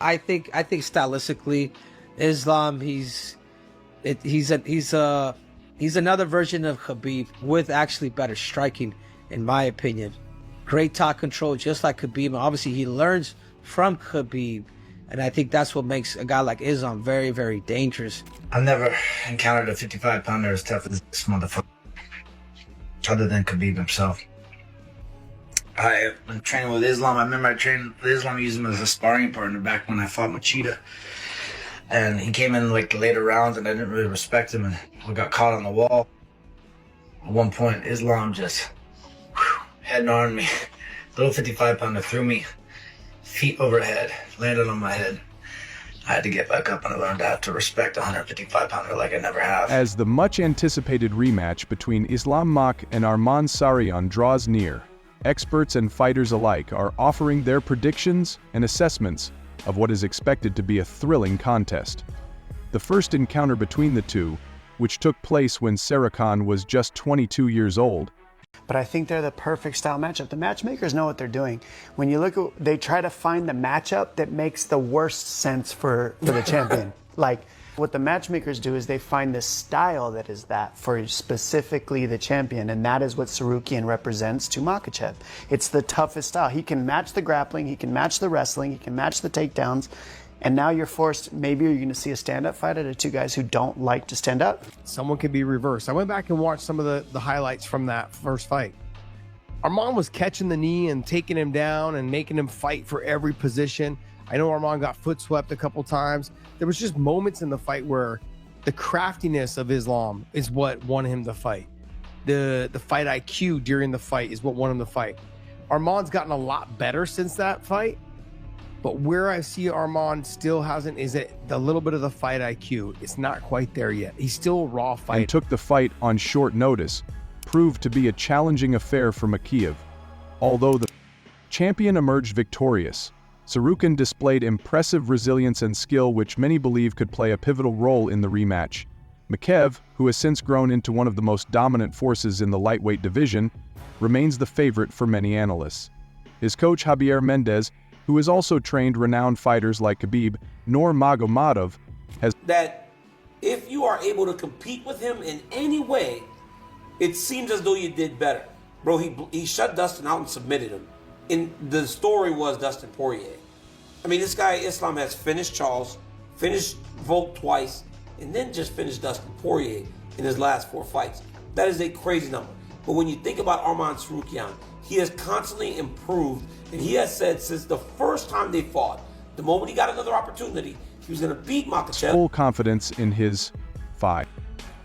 I think stylistically, Islam he's another version of Khabib with actually better striking, in my opinion. Great top control, just like Khabib. And obviously, he learns from Khabib, and I think that's what makes a guy like Islam very, very dangerous. I've never encountered a 55-pounder as tough as this motherfucker, other than Khabib himself. I've been training with Islam. I remember I trained with Islam, using him as a sparring partner back when I fought Machida. And he came in like the later rounds, and I didn't really respect him, and we got caught on the wall. At one point, Islam just head on me. Little 55-pounder threw me feet overhead, landed on my head. I had to get back up, and I learned how to respect a 155-pounder like I never have. As the much-anticipated rematch between Islam Makhachev and Arman Tsarukyan draws near, experts and fighters alike are offering their predictions and assessments of what is expected to be a thrilling contest. The first encounter between the two, which took place when Tsarukyan was just 22 years old. But I think they're the perfect style matchup. The matchmakers know what they're doing. When you look at, they try to find the matchup that makes the worst sense for the champion. Like, what the matchmakers do is they find the style that is that for specifically the champion, and that is what Tsarukyan represents to Makhachev. It's the toughest style. He can match the grappling, he can match the wrestling, he can match the takedowns, and now you're forced, maybe you're going to see a stand-up fight out of two guys who don't like to stand up. Someone could be reversed. I went back and watched some of the highlights from that first fight. Arman was catching the knee and taking him down and making him fight for every position. I know Arman got foot swept a couple times. There was just moments in the fight where the craftiness of Islam is what won him the fight. The fight IQ during the fight is what won him the fight. Arman's gotten a lot better since that fight, but where I see Arman still hasn't is it the little bit of the fight IQ. It's not quite there yet. He's still a raw fighter. And took the fight on short notice, proved to be a challenging affair for Makhachev. Although the champion emerged victorious, Tsarukyan displayed impressive resilience and skill which many believe could play a pivotal role in the rematch. Makhachev, who has since grown into one of the most dominant forces in the lightweight division, remains the favorite for many analysts. His coach Javier Mendez, who has also trained renowned fighters like Khabib Nurmagomedov, has that if you are able to compete with him in any way, it seems as though you did better. Bro, he shut Dustin out and submitted him. And the story was Dustin Poirier. I mean, this guy, Islam, has finished Charles, finished Volk twice, and then just finished Dustin Poirier in his last 4 fights. That is a crazy number. But when you think about Arman Tsarukyan, he has constantly improved, and he has said since the first time they fought, the moment he got another opportunity, he was going to beat Makhachev. Full confidence in his fight.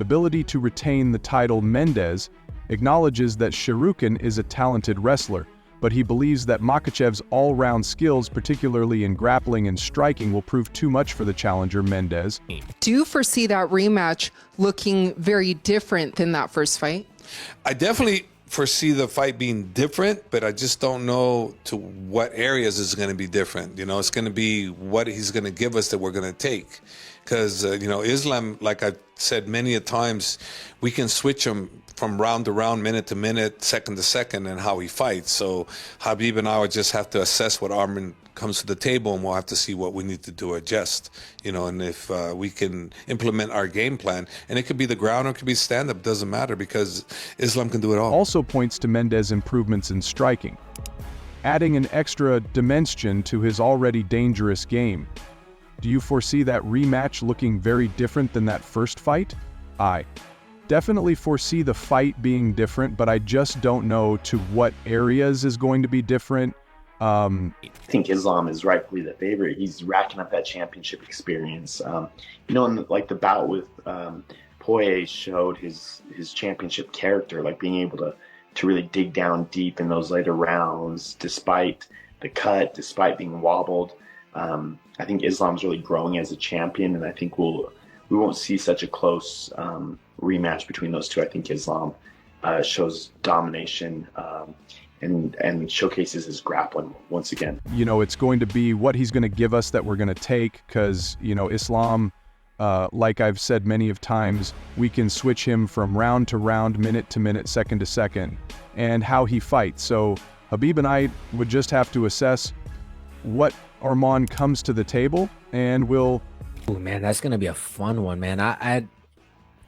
Ability to retain the title. Mendez acknowledges that Tsarukyan is a talented wrestler, but he believes that Makhachev's all-round skills, particularly in grappling and striking, will prove too much for the challenger. Mendez. Do you foresee that rematch looking very different than that first fight? I definitely foresee the fight being different, but I just don't know to what areas it's going to be different. You know, it's going to be what he's going to give us that we're going to take. Because, you know, Islam, like I've said many a times, we can switch him from round to round, minute to minute, second to second, and how he fights. So Khabib and I would just have to assess what Arman comes to the table, and we'll have to see what we need to do, adjust, you know, and if we can implement our game plan. And it could be the ground or it could be stand-up, doesn't matter, because Islam can do it all. Also points to Mendez' improvements in striking, adding an extra dimension to his already dangerous game. Do you foresee that rematch looking very different than that first fight? I definitely foresee the fight being different, but I just don't know to what areas is going to be different. I think Islam is rightfully the favorite. He's racking up that championship experience. You know, and like the bout with Poirier showed his championship character, like being able to really dig down deep in those later rounds, despite the cut, despite being wobbled. I think Islam's really growing as a champion, and I think we won't see such a close rematch between those two. I think Islam shows domination and showcases his grappling once again. You know, it's going to be what he's going to give us that we're going to take, because, you know, Islam, like I've said many of times, we can switch him from round to round, minute to minute, second to second, and how he fights. So Khabib and I would just have to assess what Arman comes to the table and will... Ooh, man, that's gonna be a fun one, man.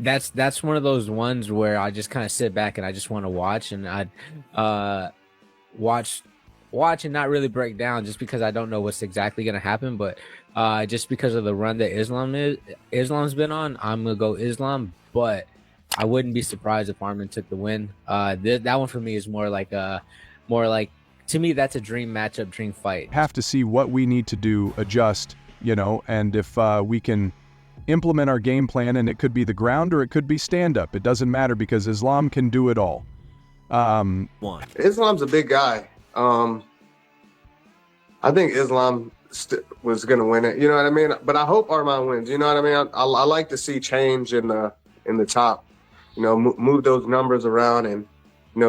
That's one of those ones where I just kind of sit back and I just want to watch, and I'd watch and not really break down, just because I don't know what's exactly gonna happen. But just because of the run that Islam's been on, I'm gonna go Islam. But I wouldn't be surprised if Arman took the win. That one for me is more like to me, that's a dream matchup, dream fight. Have to see what we need to do, adjust, and if we can implement our game plan, and it could be the ground or it could be stand-up. It doesn't matter, because Islam can do it all. Islam's a big guy. I think Islam was going to win it. You know what I mean? But I hope Arman wins. You know what I mean? I like to see change in the top. Move those numbers around and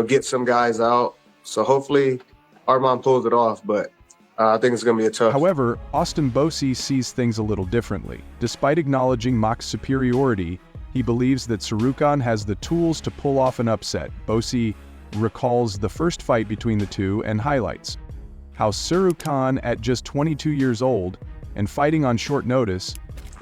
get some guys out. So hopefully Arman pulls it off. But I think it's going to be a tough. However, Austin Bosi sees things a little differently. Despite acknowledging Mak's superiority, he believes that Tsarukyan has the tools to pull off an upset. Bosi recalls the first fight between the two and highlights how Tsarukyan, at just 22 years old and fighting on short notice...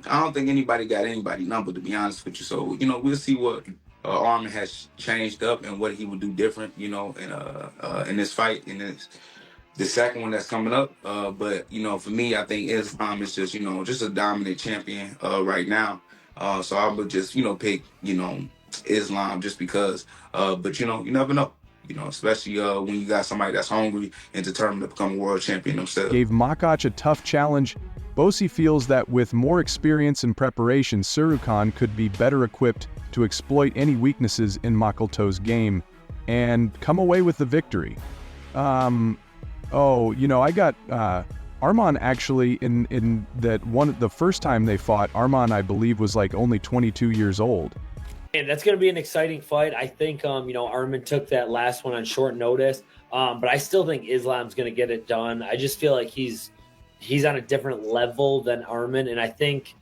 I don't think anybody got anybody's number, to be honest with you. So, we'll see what Arman has changed up and what he would do different, in this fight, the second one that's coming up. But, for me, I think Islam is just a dominant champion right now. So I would just, pick, Islam just because. But, you never know. Especially when you got somebody that's hungry and determined to become a world champion themselves. Gave Makhachev a tough challenge. Bosi feels that with more experience and preparation, Tsarukyan could be better equipped to exploit any weaknesses in Makhachev's game and come away with the victory. I got Arman actually in that one. The first time they fought, Arman, I believe, was like only 22 years old. And that's going to be an exciting fight. I think, Arman took that last one on short notice, but I still think Islam's going to get it done. I just feel like he's on a different level than Arman, and I think,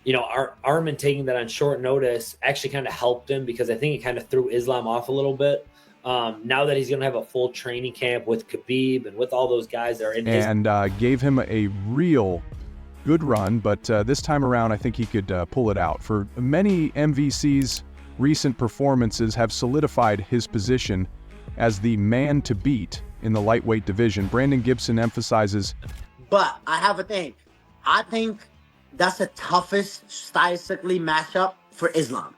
Arman taking that on short notice actually kind of helped him, because I think it kind of threw Islam off a little bit. Now that he's going to have a full training camp with Khabib and with all those guys that are in his... And gave him a real good run, but this time around I think he could pull it out. For many, MVC's recent performances have solidified his position as the man to beat in the lightweight division. Brandon Gibson emphasizes... But I have a thing. I think that's the toughest stylistically matchup for Islam.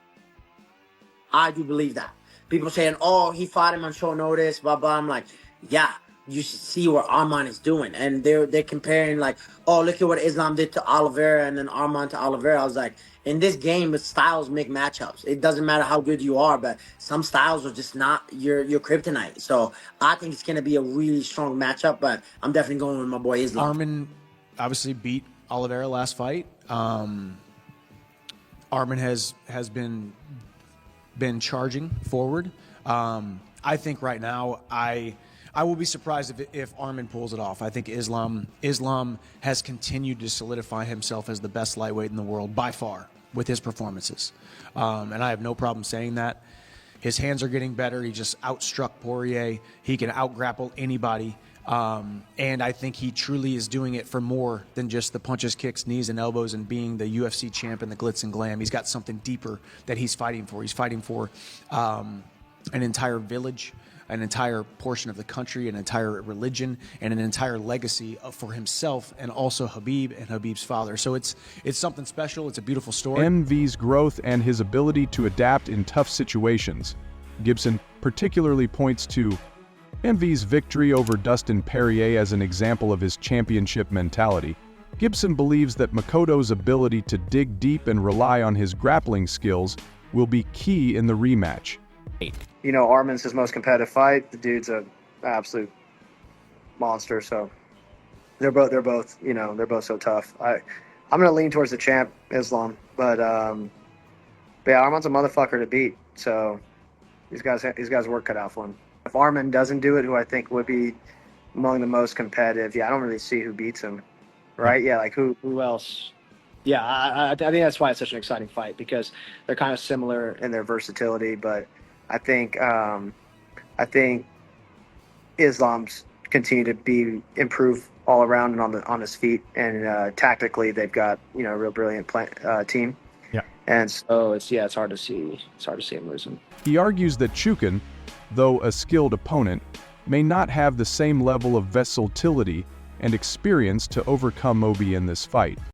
I do believe that. People saying, oh, he fought him on short notice, blah, blah. I'm like, yeah, you should see what Arman is doing. And they're comparing like, oh, look at what Islam did to Oliveira and then Arman to Oliveira. I was like, in this game, styles make matchups. It doesn't matter how good you are, but some styles are just not your kryptonite. So I think it's going to be a really strong matchup, but I'm definitely going with my boy Islam. Arman obviously beat Oliveira last fight. Arman has been charging forward. I think right now I will be surprised if Arman pulls it off. I think Islam has continued to solidify himself as the best lightweight in the world by far with his performances. And I have no problem saying that. His hands are getting better. He just outstruck Poirier. He can outgrapple anybody. And I think he truly is doing it for more than just the punches, kicks, knees, and elbows and being the UFC champ and the glitz and glam. He's got something deeper that he's fighting for. He's fighting for an entire village, an entire portion of the country, an entire religion, and an entire legacy for himself and also Khabib and Khabib's father. So it's something special. It's a beautiful story. MV's growth and his ability to adapt in tough situations. Gibson particularly points to MV's victory over Dustin Poirier as an example of his championship mentality. Gibson believes that Makoto's ability to dig deep and rely on his grappling skills will be key in the rematch. Arman's his most competitive fight. The dude's an absolute monster. So they're both so tough. I'm gonna lean towards the champ, Islam, but yeah, Arman's a motherfucker to beat. So these guys work cut out for him. If Arman doesn't do it, who I think would be among the most competitive, I don't really see who beats him. Right? Yeah, like who else? Yeah, I think that's why it's such an exciting fight, because they're kind of similar in their versatility, but I think Islam's continue to improve all around and on his feet, and tactically they've got a real brilliant team. Yeah. And so it's hard to see him losing. He argues that Tsarukyan, though a skilled opponent, may not have the same level of versatility and experience to overcome Moby in this fight.